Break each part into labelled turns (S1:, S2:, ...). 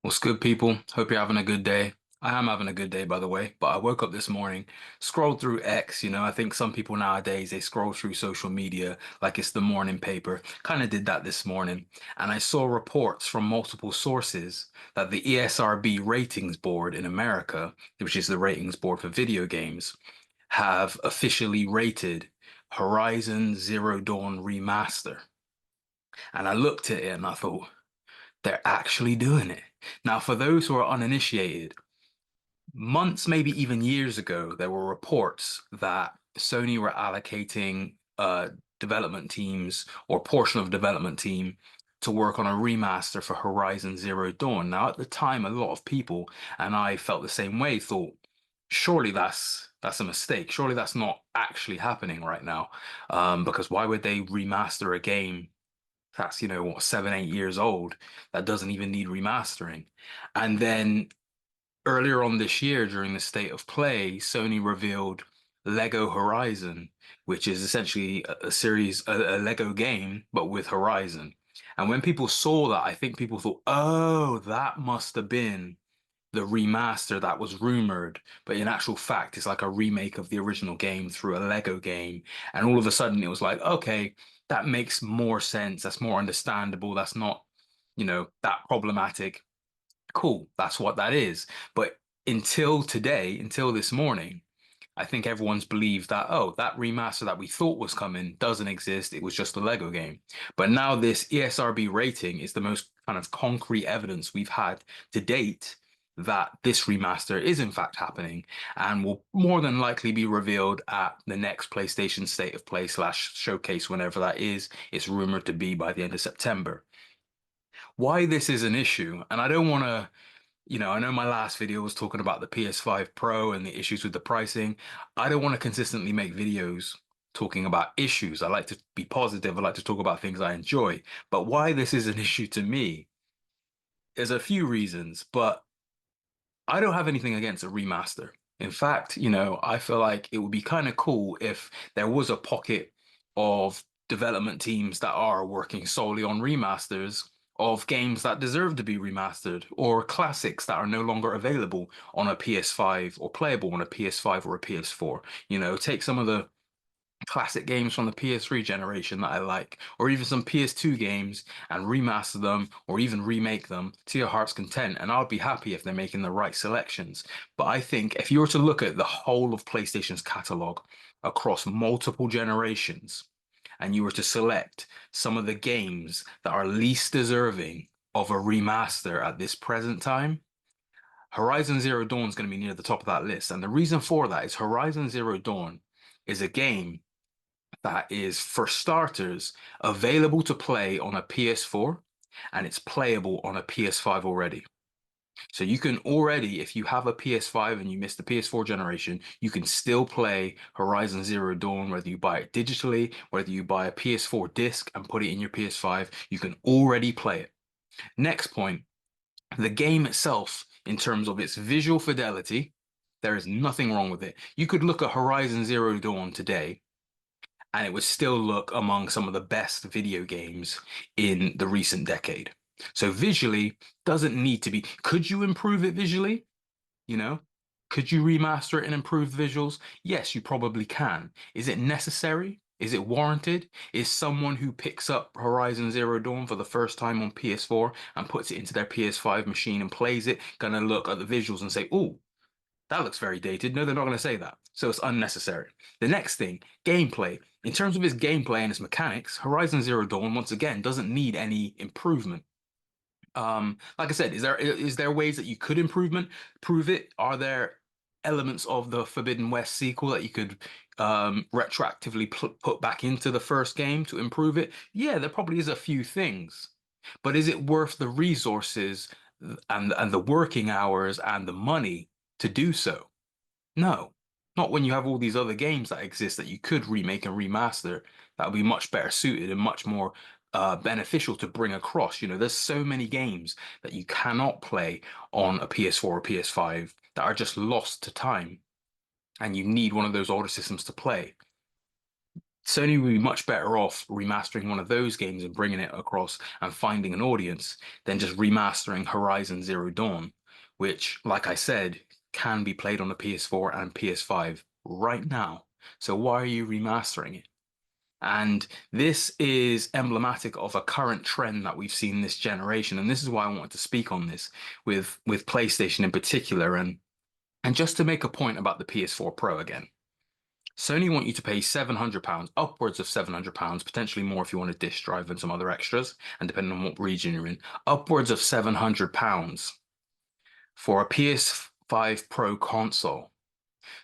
S1: What's good, people? Hope you're having a good day. I am having a good day, by the way, but I woke up this morning, scrolled through X. I think some people nowadays they scroll through social media like it's the morning paper. Kind of did that this morning, and I saw reports from multiple sources that the ESRB Ratings Board in America, which is the ratings board for video games, have officially rated Horizon Zero Dawn Remaster. And I looked at it and I thought, they're actually doing it. Now, for those who are uninitiated, months, maybe even years ago, there were reports that Sony were allocating development teams or portion of development team to work on a remaster for Horizon Zero Dawn. Now, at the time, a lot of people, and I felt the same way, thought, surely that's a mistake. Surely that's not actually happening right now. Because why would they remaster a game that's, what, 7, 8 years old that doesn't even need remastering? And then earlier on this year, during the State of Play, Sony revealed Lego Horizon, which is essentially a series, a Lego game, but with Horizon. And when people saw that, I think people thought, oh, that must have been the remaster that was rumored. But in actual fact, it's like a remake of the original game through a Lego game. And all of a sudden, it was like, okay, that makes more sense. That's more understandable. That's not, that problematic. Cool, that's what that is. But until today, until this morning, I think everyone's believed that, oh, that remaster that we thought was coming doesn't exist. It was just a Lego game. But now this ESRB rating is the most kind of concrete evidence we've had to date that this remaster is in fact happening and will more than likely be revealed at the next PlayStation State of Play slash showcase, whenever that is. It's rumored to be by the end of September. Why this is an issue, and I don't want to, I know my last video was talking about the PS5 Pro and the issues with the pricing. I don't want to consistently make videos talking about issues. I like to be positive. I like to talk about things I enjoy. But why this is an issue to me is a few reasons, but I don't have anything against a remaster. In fact, I feel like it would be kind of cool if there was a pocket of development teams that are working solely on remasters of games that deserve to be remastered or classics that are no longer available on a PS5 or playable on a PS5 or a PS4. Take some of the classic games from the PS3 generation that I like, or even some PS2 games and remaster them or even remake them to your heart's content. And I'll be happy if they're making the right selections. But I think if you were to look at the whole of PlayStation's catalog across multiple generations, and you were to select some of the games that are least deserving of a remaster at this present time, Horizon Zero Dawn is going to be near the top of that list. And the reason for that is Horizon Zero Dawn is a game that is, for starters, available to play on a PS4 and it's playable on a PS5 already. So you can already, if you have a PS5 and you missed the PS4 generation, you can still play Horizon Zero Dawn, whether you buy it digitally, whether you buy a PS4 disc and put it in your PS5, you can already play it. Next point, the game itself, in terms of its visual fidelity, there is nothing wrong with it. You could look at Horizon Zero Dawn today and it would still look among some of the best video games in the recent decade. So visually, doesn't need to be. Could you improve it visually? You know, could you remaster it and improve visuals? Yes, you probably can. Is it necessary? Is it warranted? Is someone who picks up Horizon Zero Dawn for the first time on PS4 and puts it into their PS5 machine and plays it, gonna look at the visuals and say, "Oh, that looks very dated"? No, they're not going to say that. So it's unnecessary. The next thing, gameplay. In terms of its gameplay and its mechanics, Horizon Zero Dawn, once again, doesn't need any improvement. Like I said, is there ways that you could prove it? Are there elements of the Forbidden West sequel that you could retroactively put back into the first game to improve it? Yeah, there probably is a few things, but is it worth the resources and the working hours and the money to do so? No, not when you have all these other games that exist that you could remake and remaster that would be much better suited and much more beneficial to bring across. There's so many games that you cannot play on a PS4 or PS5 that are just lost to time, and you need one of those older systems to play. Sony would be much better off remastering one of those games and bringing it across and finding an audience than just remastering Horizon Zero Dawn, which, like I said, can be played on the PS4 and PS5 right now. So why are you remastering it? And this is emblematic of a current trend that we've seen this generation. And this is why I wanted to speak on this with PlayStation in particular. And just to make a point about the PS4 Pro again. Sony want you to pay £700, upwards of £700, potentially more if you want a disk drive and some other extras, and depending on what region you're in, upwards of £700 for a PS5 Pro console,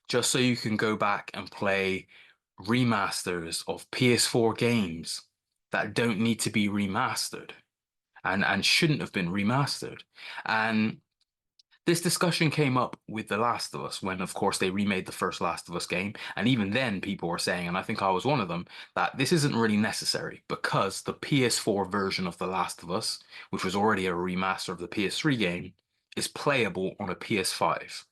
S1: just so you can go back and play remasters of PS4 games that don't need to be remastered and shouldn't have been remastered. And this discussion came up with The Last of Us when, of course, they remade the first Last of Us game. And even then, people were saying, and I think I was one of them, that this isn't really necessary because the PS4 version of The Last of Us, which was already a remaster of the PS3 game, is playable on a PS5.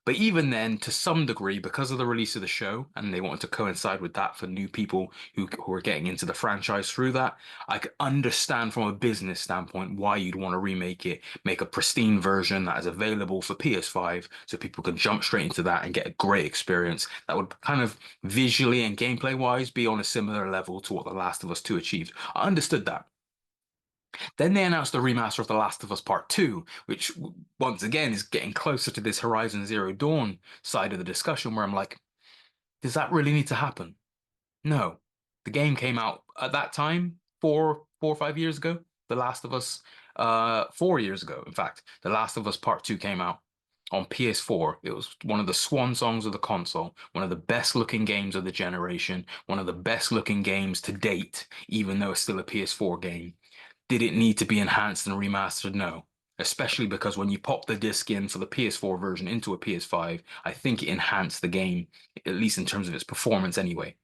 S1: But even then, to some degree, because of the release of the show, and they wanted to coincide with that for new people who are getting into the franchise through that, I could understand from a business standpoint why you'd want to remake it, make a pristine version that is available for PS5 so people can jump straight into that and get a great experience that would kind of visually and gameplay wise be on a similar level to what The Last of Us 2 achieved. I understood that. Then they announced the remaster of The Last of Us Part 2, which once again is getting closer to this Horizon Zero Dawn side of the discussion where I'm like, does that really need to happen? No. The game came out at that time, 4 or 5 years ago. The Last of Us, 4 years ago, in fact. The Last of Us Part 2 came out on PS4. It was one of the swan songs of the console, one of the best looking games of the generation, one of the best looking games to date, even though it's still a PS4 game. Did it need to be enhanced and remastered? No. Especially because when you pop the disc in for the PS4 version into a PS5, I think it enhanced the game, at least in terms of its performance anyway.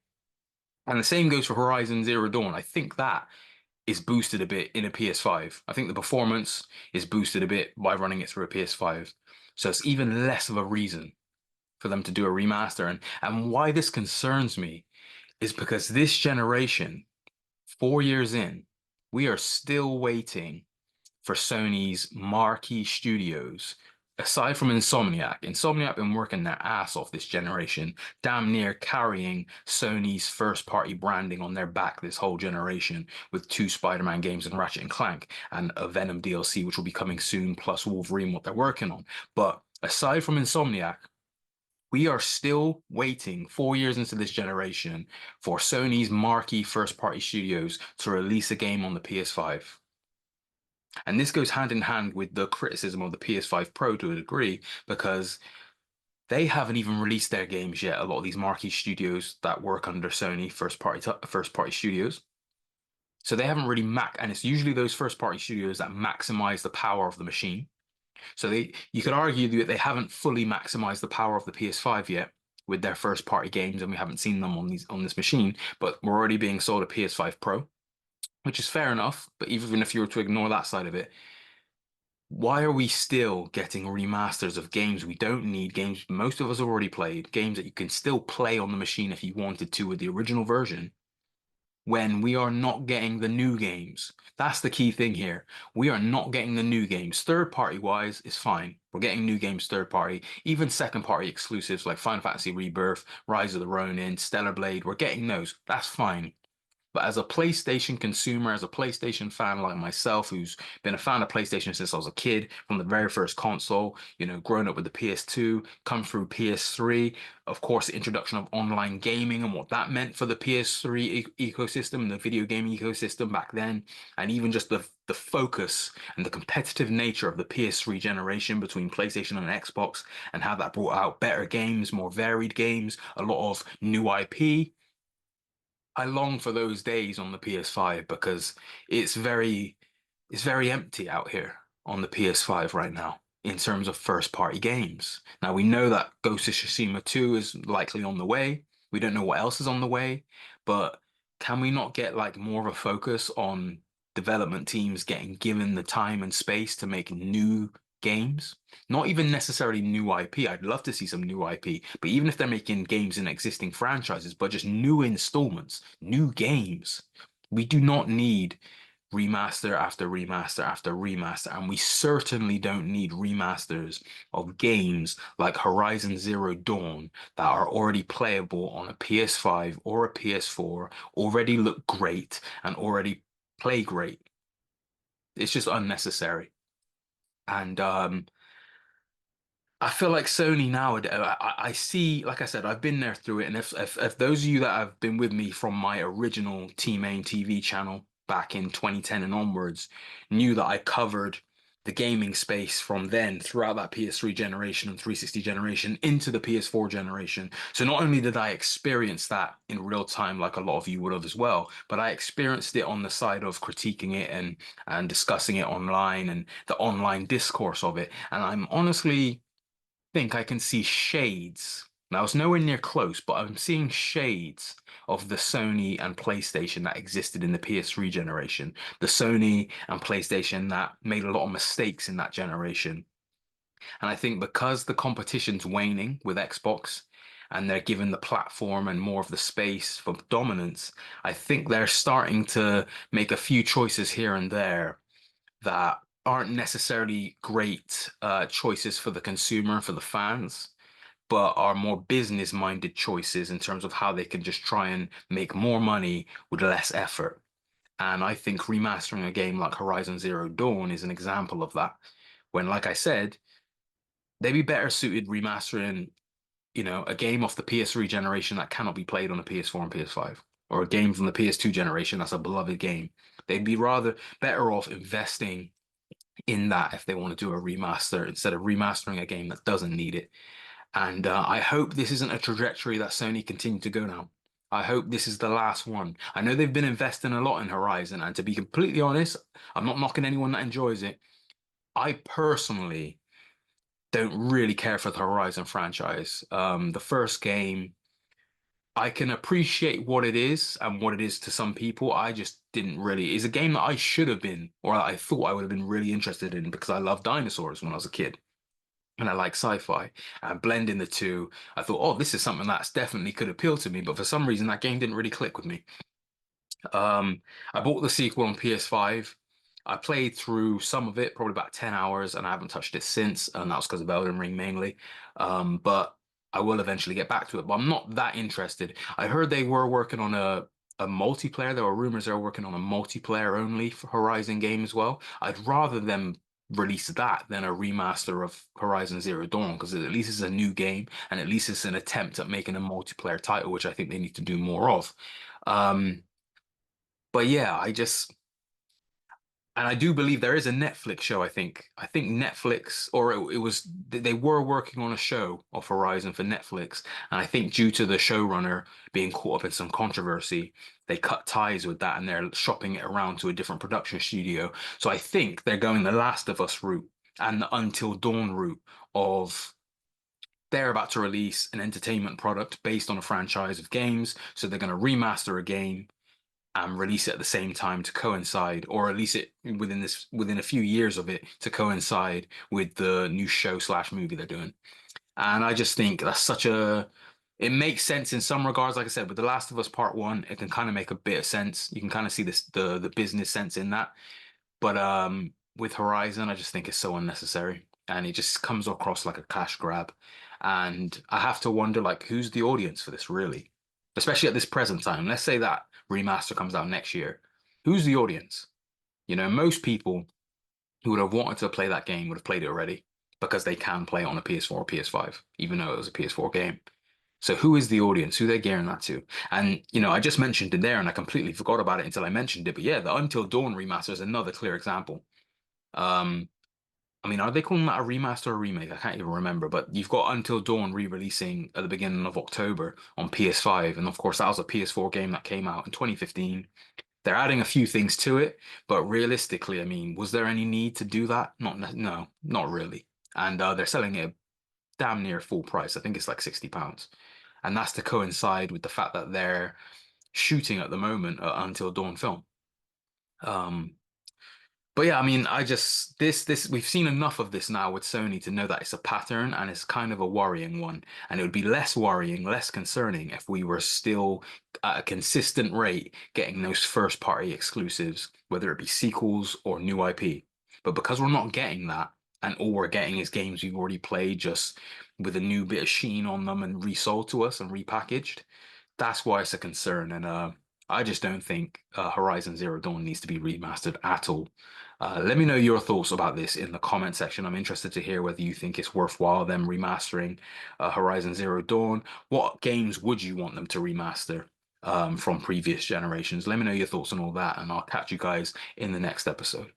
S1: And the same goes for Horizon Zero Dawn. I think that is boosted a bit in a PS5. I think the performance is boosted a bit by running it through a PS5. So it's even less of a reason for them to do a remaster. And why this concerns me is because this generation, 4 years in, we are still waiting for Sony's marquee studios. Aside from Insomniac have been working their ass off this generation, damn near carrying Sony's first party branding on their back this whole generation with two Spider-Man games and Ratchet and Clank and a Venom DLC, which will be coming soon, plus Wolverine, what they're working on. But aside from Insomniac, we are still waiting 4 years into this generation for Sony's marquee first party studios to release a game on the PS5. And this goes hand in hand with the criticism of the PS5 Pro to a degree, because they haven't even released their games yet. A lot of these marquee studios that work under Sony first party studios. So they haven't really and it's usually those first party studios that maximize the power of the machine. So you could argue that they haven't fully maximized the power of the PS5 yet with their first party games, and we haven't seen them on this machine, but we're already being sold a PS5 Pro, which is fair enough. But even if you were to ignore that side of it, why are we still getting remasters of games we don't need, games most of us already played, games that you can still play on the machine if you wanted to with the original version, when we are not getting the new games? That's the key thing here. We are not getting the new games. Third party wise is fine. We're getting new games third party, even second party exclusives like Final Fantasy Rebirth, Rise of the Ronin, Stellar Blade. We're getting those. That's fine. But as a PlayStation consumer, as a PlayStation fan like myself, who's been a fan of PlayStation since I was a kid, from the very first console, growing up with the PS2, come through PS3, of course, the introduction of online gaming and what that meant for the PS3 ecosystem, the video game ecosystem back then, and even just the focus and the competitive nature of the PS3 generation between PlayStation and Xbox, and how that brought out better games, more varied games, a lot of new IP. I long for those days on the PS5 because it's very it's very empty out here on the PS5 right now in terms of first party games. Now we know that Ghost of Tsushima 2 is likely on the way. We don't know what else is on the way, but can we not get like more of a focus on development teams getting given the time and space to make new games, not even necessarily new IP. I'd love to see some new IP, but even if they're making games in existing franchises, but just new installments, new games, we do not need remaster after remaster after remaster, and we certainly don't need remasters of games like Horizon Zero Dawn that are already playable on a PS5 or a PS4, already look great and already play great. It's just unnecessary. And I feel like Sony nowadays, I see, like I said, I've been there through it. And if those of you that have been with me from my original T-Main TV channel back in 2010 and onwards knew that I covered the gaming space from then throughout that PS3 generation and 360 generation into the PS4 generation. So not only did I experience that in real time, like a lot of you would have as well, but I experienced it on the side of critiquing it and discussing it online and the online discourse of it. And I'm honestly think I can see shades. Now, it's nowhere near close, but I'm seeing shades of the Sony and PlayStation that existed in the PS3 generation. The Sony and PlayStation that made a lot of mistakes in that generation. And I think because the competition's waning with Xbox and they're given the platform and more of the space for dominance, I think they're starting to make a few choices here and there that aren't necessarily great choices for the consumer, for the fans, but are more business-minded choices in terms of how they can just try and make more money with less effort. And I think remastering a game like Horizon Zero Dawn is an example of that. When, like I said, they'd be better suited remastering, a game off the PS3 generation that cannot be played on a PS4 and PS5, or a game from the PS2 generation that's a beloved game. They'd be rather better off investing in that if they want to do a remaster instead of remastering a game that doesn't need it. And I hope this isn't a trajectory that Sony continue to go down. I hope this is the last one. I know they've been investing a lot in Horizon, and to be completely honest, I'm not knocking anyone that enjoys it. I personally don't really care for the Horizon franchise. The first game, I can appreciate what it is and what it is to some people. I just didn't really. It's a game that I should have been, or I thought I would have been really interested in because I loved dinosaurs when I was a kid and I like sci-fi. And blending the two, I thought, oh, this is something that's definitely could appeal to me. But for some reason, that game didn't really click with me. Um, I bought the sequel on PS5. I played through some of it, probably about 10 hours, and I haven't touched it since. And that was because of Elden Ring mainly. But I will eventually get back to it. But I'm not that interested. I heard they were working on a multiplayer. There were rumors they were working on a multiplayer only for Horizon game as well. I'd rather them release that than a remaster of Horizon Zero Dawn because at least it's a new game and at least it's an attempt at making a multiplayer title, which I think they need to do more of. Um, but yeah, and I do believe there is a Netflix show, I think Netflix, or it was, they were working on a show of Horizon for Netflix. And I think due to the showrunner being caught up in some controversy, they cut ties with that and they're shopping it around to a different production studio. So I think they're going the Last of Us route and the Until Dawn route of they're about to release an entertainment product based on a franchise of games. So they're going to remaster a game and release it at the same time to coincide, or release it within a few years of it to coincide with the new show slash movie they're doing. And I just think that's such a it makes sense in some regards. Like I said, with The Last of Us Part One, it can kind of make a bit of sense. You can kind of see this the business sense in that. But with Horizon, I just think it's so unnecessary. And it just comes across like a cash grab. And I have to wonder like who's the audience for this really? Especially at this present time. Let's say that remaster comes out next year. Who's the audience? Most people who would have wanted to play that game would have played it already because they can play it on a PS4 or PS5, even though it was a PS4 game. So who is the audience? Who they're gearing that to? And I just mentioned it there and I completely forgot about it until I mentioned it. But yeah, the Until Dawn remaster is another clear example. Um, I mean, are they calling that a remaster or a remake? I can't even remember. But you've got Until Dawn re-releasing at the beginning of October on PS5, and of course that was a PS4 game that came out in 2015. They're adding a few things to it, but realistically, I mean, was there any need to do that? No, not really. And they're selling it damn near full price. I think it's like £60, and that's to coincide with the fact that they're shooting at the moment Until Dawn film. Um, But yeah, I mean, I just this we've seen enough of this now with Sony to know that it's a pattern and it's kind of a worrying one. And it would be less worrying, less concerning if we were still at a consistent rate getting those first party exclusives, whether it be sequels or new IP. But because we're not getting that, and all we're getting is games we've already played just with a new bit of sheen on them and resold to us and repackaged, that's why it's a concern. And I just don't think Horizon Zero Dawn needs to be remastered at all. Let me know your thoughts about this in the comment section. I'm interested to hear whether you think it's worthwhile them remastering Horizon Zero Dawn. What games would you want them to remaster from previous generations? Let me know your thoughts on all that, and I'll catch you guys in the next episode.